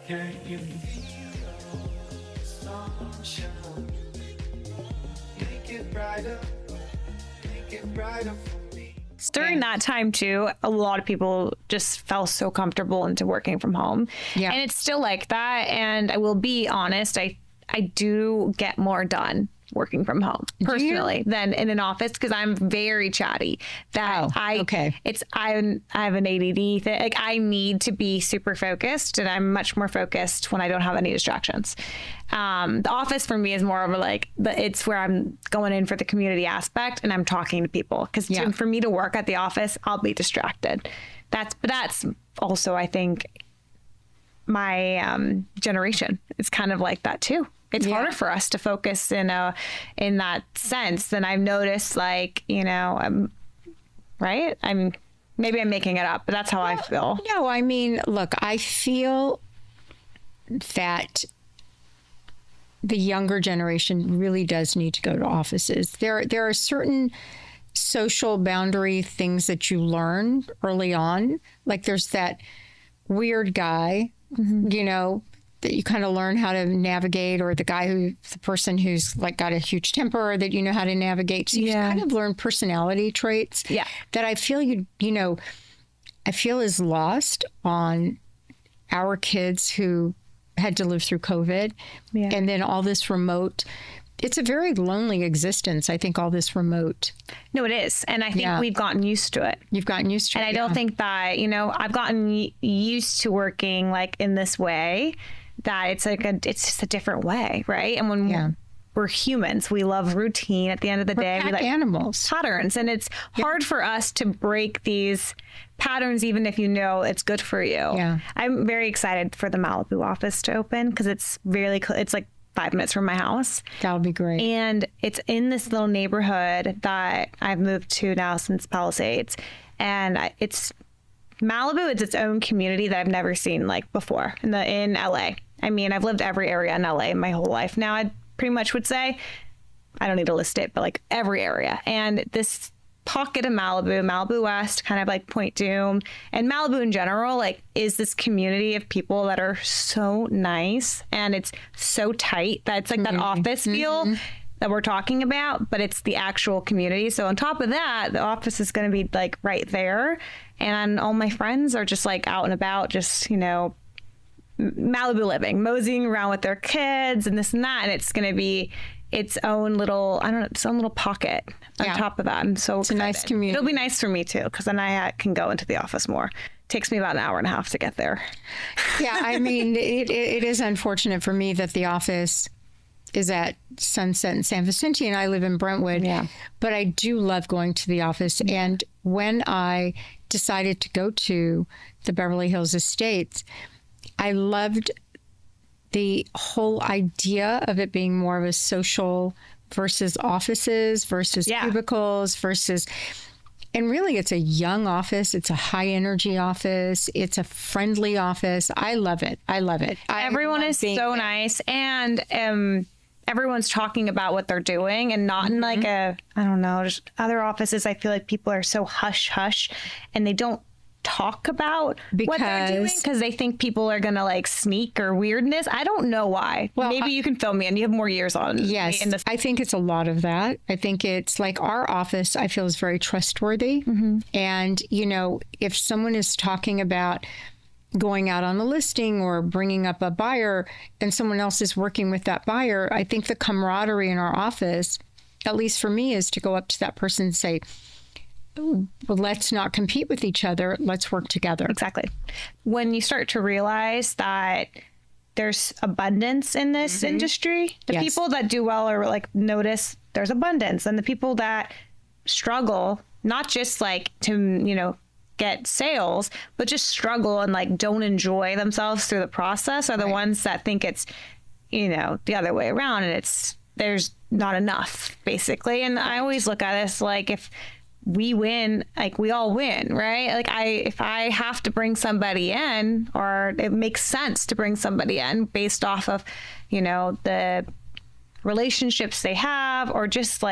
Can you feel the sunshine? Make it brighter for me. During that time too, a lot of people just fell so comfortable into working from home. Yeah. And it's still like that. And I will be honest, I do get more done working from home personally than in an office because I'm very chatty. I have an ADD thing. Like I need to be super focused, and I'm much more focused when I don't have any distractions. The office for me is more of a it's where I'm going in for the community aspect and I'm talking to people because for me to work at the office, I'll be distracted. That's also, I think, my generation. It's kind of like that too. It's harder for us to focus in that sense than I've noticed, right? Maybe I'm making it up, but that's how I feel. No, I mean, look, I feel that the younger generation really does need to go to offices. There are certain social boundary things that you learn early on. Like there's that weird guy, that you kind of learn how to navigate, or the person who's like got a huge temper that you know how to navigate. So you kind of learn personality traits that I feel I feel is lost on our kids who had to live through COVID and then all this remote. It's a very lonely existence, I think, all this remote. No, it is. And I think we've gotten used to it. You've gotten used to it. And I don't think that, I've gotten used to working like in this way that it's just a different way, right? And when we're humans, we love routine at the end of the day. We like animals. Patterns. And it's hard for us to break these patterns, even if it's good for you. Yeah. I'm very excited for the Malibu office to open because it's really it's like 5 minutes from my house. That would be great. And it's in this little neighborhood that I've moved to now since Palisades. And Malibu is its own community that I've never seen before in LA. I mean, I've lived every area in LA my whole life now. I pretty much would say, I don't need to list it, but every area. And this pocket of Malibu West, kind of like Point Doom, and Malibu in general, is this community of people that are so nice, and it's so tight that it's that office feel that we're talking about, but it's the actual community. So on top of that, the office is going to be right there, and all my friends are just out and about, just Malibu living, moseying around with their kids and this and that, and it's going to be its own little, pocket on top of that. And so it's excited. A nice community. It'll be nice for me too, because then I can go into the office more. Takes me about an hour and a half to get there. Yeah, I mean, it is unfortunate for me that the office is at Sunset and San Vicente, and I live in Brentwood. Yeah. But I do love going to the office. And when I decided to go to the Beverly Hills Estates, I loved the whole idea of it being more of a social versus offices versus cubicles versus, and really it's a young office. It's a high energy office. It's a friendly office. I love it. Everyone is so nice. And everyone's talking about what they're doing and not in just other offices. I feel like people are so hush and they don't talk about what they're doing because they think people are gonna sneak or weirdness. I don't know why. Well, maybe you can fill me in. You have more years on. Yes, I think it's a lot of that. I think it's our office, I feel, is very trustworthy. And if someone is talking about going out on a listing or bringing up a buyer and someone else is working with that buyer, I think the camaraderie in our office, at least for me, is to go up to that person and say, well, let's not compete with each other. Let's work together. Exactly. When you start to realize that there's abundance in this industry, the people that do well are notice there's abundance, and the people that struggle, not just to, get sales, but just struggle and don't enjoy themselves through the process are the ones that think it's, the other way around, and there's not enough basically. And I always look at this if we win, we all win, right? If I have to bring somebody in, or it makes sense to bring somebody in based off of, the relationships they have, or just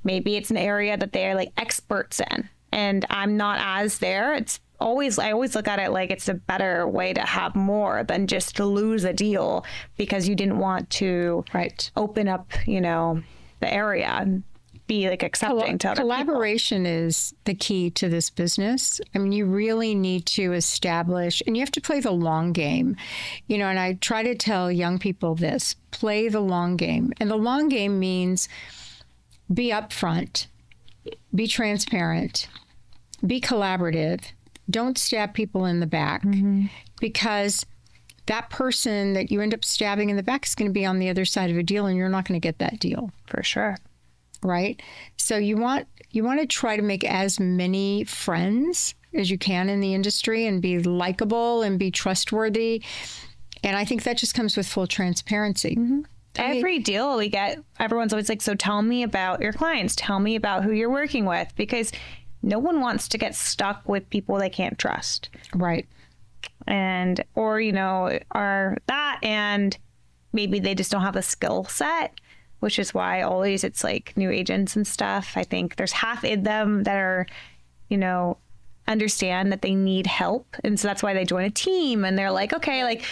maybe it's an area that they're experts in and I'm not as there. I always look at it like it's a better way to have more than just to lose a deal because you didn't want to open up, the area and be like accepting to other collaboration is the key to this business. I mean, you really need to establish, and you have to play the long game, and I try to tell young people this: play the long game. And the long game means be upfront, be transparent, be collaborative. Don't stab people in the back, because that person that you end up stabbing in the back is going to be on the other side of a deal, and you're not going to get that deal. For sure. Right? So you want to try to make as many friends as you can in the industry and be likable and be trustworthy. And I think that just comes with full transparency. Every deal we get, everyone's always like, so tell me about your clients. Tell me about who you're working with, because no one wants to get stuck with people they can't trust. Right. And, or, and maybe they just don't have a skill set, which is why always it's like new agents and stuff. I think there's half in them that are, understand that they need help. And so that's why they join a team and they're like, okay, like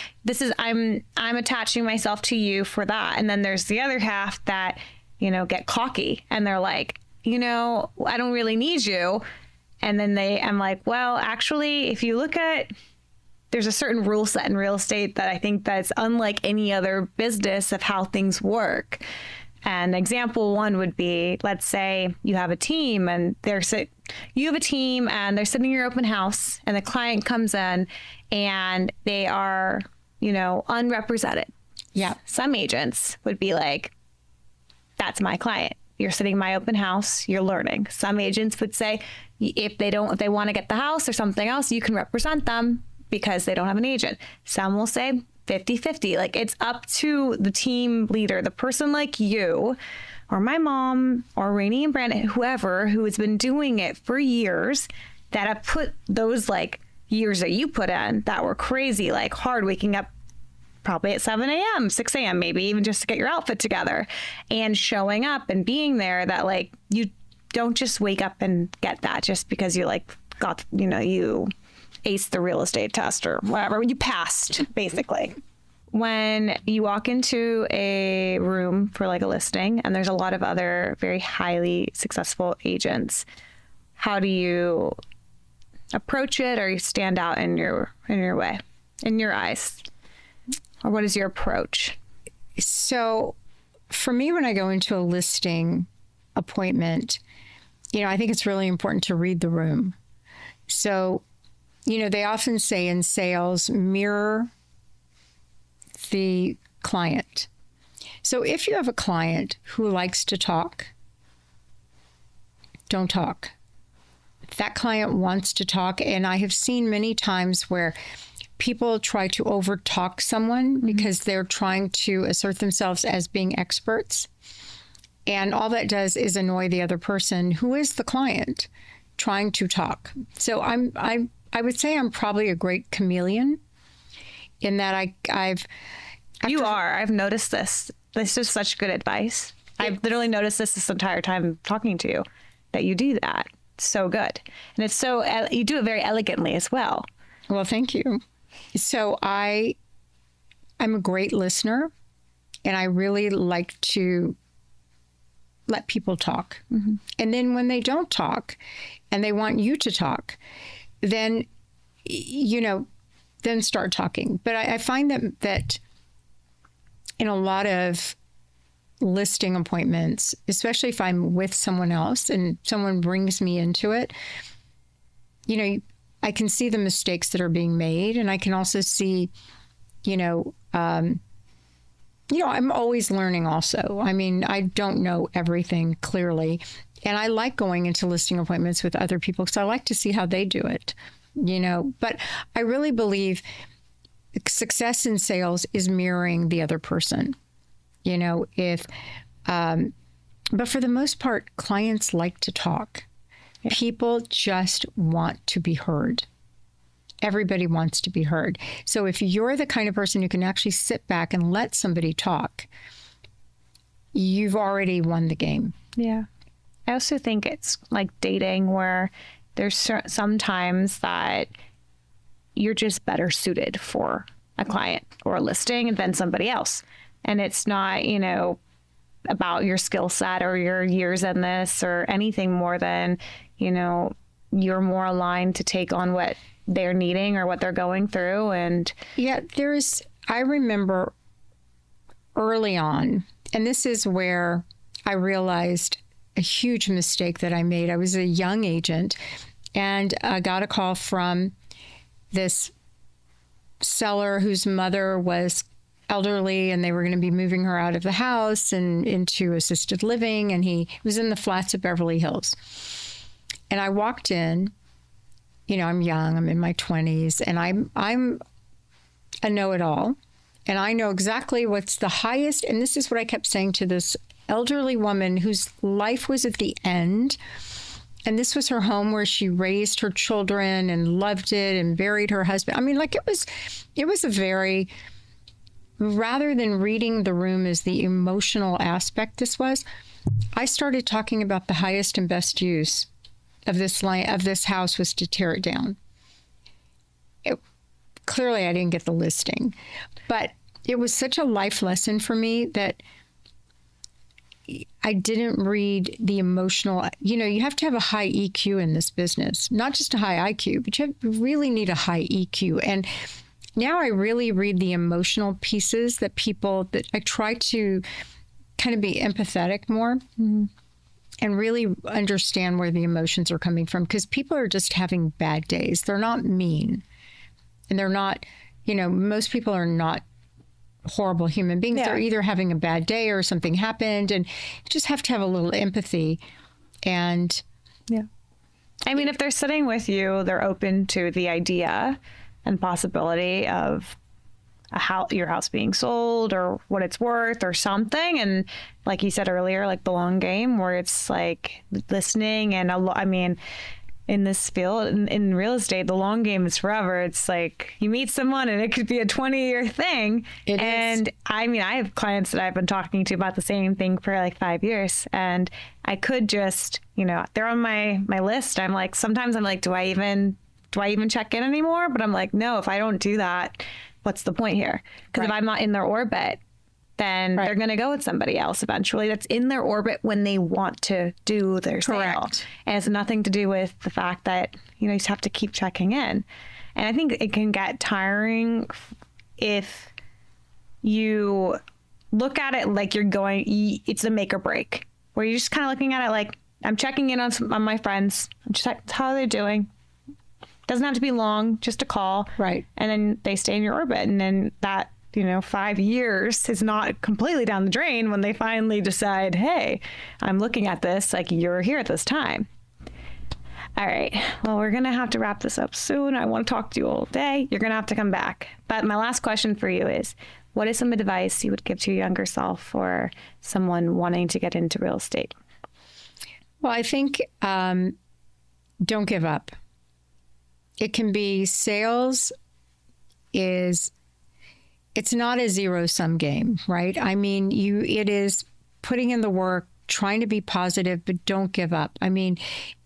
I'm attaching myself to you for that. And then there's the other half that, get cocky and they're like, I don't really need you. And then I'm like, well, actually, if you look at, there's a certain rule set in real estate that I think that's unlike any other business of how things work. And example one would be, let's say you have a team and they're sitting in your open house and the client comes in and they are, unrepresented. Yeah. Some agents would be like, that's my client. You're sitting in my open house, you're learning. Some agents would say, if they want to get the house or something else, you can represent them because they don't have an agent. Some will say 50-50. Like, it's up to the team leader, the person like you or my mom or Rainey and Brandon, whoever, who has been doing it for years, that have put those like years that you put in that were crazy, like hard, waking up probably at 7 a.m., 6 a.m., maybe even just to get your outfit together and showing up and being there, that like, you don't just wake up and get that just because you like got, you aced the real estate test or whatever, you passed basically. When you walk into a room for like a listing and there's a lot of other very highly successful agents, how do you approach it, or you stand out in your way, in your eyes? Or what is your approach? So for me, when I go into a listing appointment, I think it's really important to read the room. So, they often say in sales, mirror the client. So if you have a client who likes to talk, don't talk. If that client wants to talk, and I have seen many times where people try to overtalk someone because they're trying to assert themselves as being experts. And all that does is annoy the other person who is the client trying to talk. So I would say I'm probably a great chameleon in that I've noticed this. This is such good advice. I've literally noticed this entire time talking to you, that you do that so good. And it's so, you do it very elegantly as well. Well, thank you. So I'm a great listener, and I really like to let people talk. And then when they don't talk and they want you to talk, then, then start talking. But I find that in a lot of listing appointments, especially if I'm with someone else and someone brings me into it, I can see the mistakes that are being made. And I can also see, I'm always learning also. I mean, I don't know everything clearly. And I like going into listing appointments with other people because I like to see how they do it, But I really believe success in sales is mirroring the other person, but for the most part, clients like to talk. Yeah. People just want to be heard. Everybody wants to be heard. So if you're the kind of person who can actually sit back and let somebody talk, you've already won the game. Yeah. I also think it's like dating, where there's sometimes that you're just better suited for a client or a listing than somebody else. And it's not, about your skill set or your years in this or anything more than, you're more aligned to take on what they're needing or what they're going through. And yeah, I remember early on, and this is where I realized a huge mistake that I made. I was a young agent and I got a call from this seller whose mother was elderly and they were going to be moving her out of the house and into assisted living. And he was in the flats of Beverly Hills. And I walked in, I'm young, I'm in my 20s, and I'm a know-it-all. And I know exactly what's the highest. And this is what I kept saying to this elderly woman whose life was at the end. And this was her home where she raised her children and loved it and buried her husband. I mean, like it was a very, rather than reading the room as the emotional aspect I started talking about the highest and best use of this house was to tear it down. Clearly, I didn't get the listing, but it was such a life lesson for me that I didn't read the emotional. You have to have a high EQ in this business, not just a high IQ, but you really need a high EQ. And now I really read the emotional pieces that I try to kind of be empathetic more. Mm-hmm. And really understand where the emotions are coming from, because people are just having bad days. They're not mean. And they're not, most people are not horrible human beings. Yeah. They're either having a bad day or something happened, and you just have to have a little empathy. And yeah. I mean, if they're sitting with you, they're open to the idea and possibility of your house being sold or what it's worth or something. And like you said earlier, like the long game where it's like listening and in this field, in real estate, the long game is forever. It's like you meet someone and it could be a 20-year thing. And I have clients that I've been talking to about the same thing for like 5 years. And I could just, they're on my list. I'm like, sometimes I'm like, do I even check in anymore? But I'm like, no, if I don't do that, what's the point here? Because if I'm not in their orbit, then they're going to go with somebody else eventually that's in their orbit when they want to do their sale. And it's nothing to do with the fact that, you just have to keep checking in. And I think it can get tiring if you look at it like it's a make or break, where you're just kind of looking at it like, I'm checking in on my friends. I'm just like, how are they doing? Doesn't have to be long, just a call. Right. And then they stay in your orbit. And then that, 5 years is not completely down the drain when they finally decide, hey, I'm looking at this, like you're here at this time. All right. Well, we're going to have to wrap this up soon. I want to talk to you all day. You're going to have to come back. But my last question for you is, what is some advice you would give to your younger self or someone wanting to get into real estate? Well, I think don't give up. It can be sales it's not a zero-sum game, right? I mean, it is putting in the work, trying to be positive, but don't give up. I mean,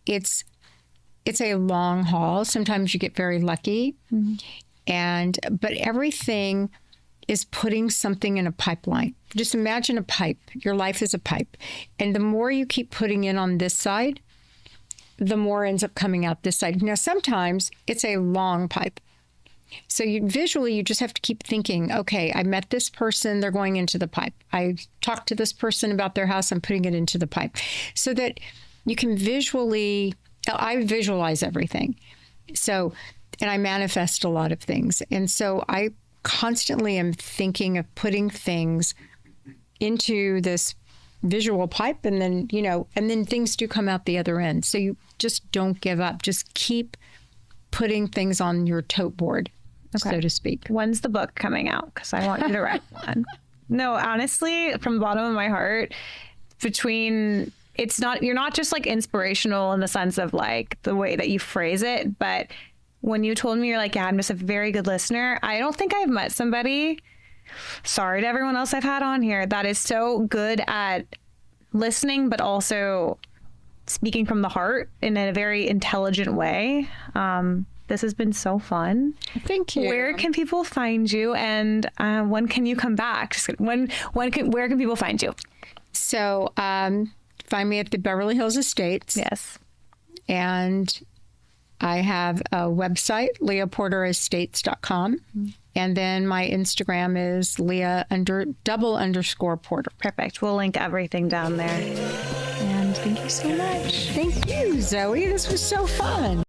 it's a long haul. Sometimes you get very lucky, but everything is putting something in a pipeline. Just imagine a pipe. Your life is a pipe. And the more you keep putting in on this side, the more ends up coming out this side. Now, sometimes it's a long pipe. So you just have to keep thinking, okay, I met this person, they're going into the pipe. I talked to this person about their house, I'm putting it into the pipe. So that you can I visualize everything. So, and I manifest a lot of things. And so I constantly am thinking of putting things into this visual pipe, and then, and then things do come out the other end. So you just don't give up. Just keep putting things on your tote board, so to speak. When's the book coming out? Because I want you to write one. No, honestly, from the bottom of my heart, you're not just like inspirational in the sense of like the way that you phrase it, but when you told me you're like, yeah, I'm just a very good listener, I don't think I've met somebody, sorry to everyone else I've had on here, that is so good at listening, but also speaking from the heart in a very intelligent way. This has been so fun. Thank you. Where can people find you, and when can you come back? Just kidding. Where can people find you? So find me at the Beverly Hills Estates. Yes. And I have a website, leaporterestates.com. And then my Instagram is Lea_Porter. Perfect. We'll link everything down there. And thank you so much. Thank you, Zoe. This was so fun.